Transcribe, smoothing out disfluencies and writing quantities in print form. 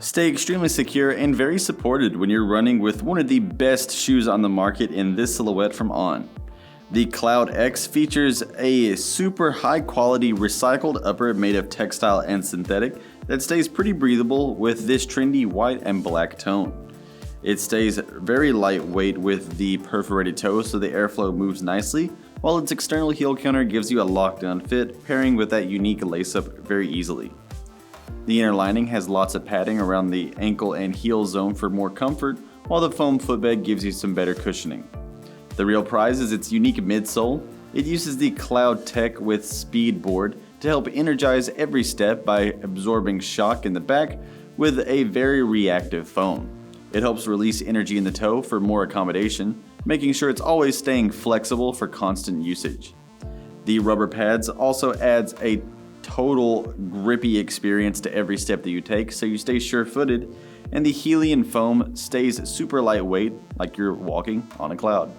Stay extremely secure and very supported when you're running with one of the best shoes on the market in this silhouette from On. The CloudTec features a super high quality recycled upper made of textile and synthetic that stays pretty breathable with this trendy white and black tone. It stays very lightweight with the perforated toe so the airflow moves nicely, while its external heel counter gives you a lockdown fit, pairing with that unique lace-up very easily. The inner lining has lots of padding around the ankle and heel zone for more comfort, while the foam footbed gives you some better cushioning. The real prize is its unique midsole. It uses the CloudTec with speedboard to help energize every step by absorbing shock in the back with a very reactive foam. It helps release energy in the toe for more accommodation, making sure it's always staying flexible for constant usage. The rubber pads also adds a total grippy experience to every step that you take, so you stay sure-footed, and the Helion foam stays super lightweight like you're walking on a cloud.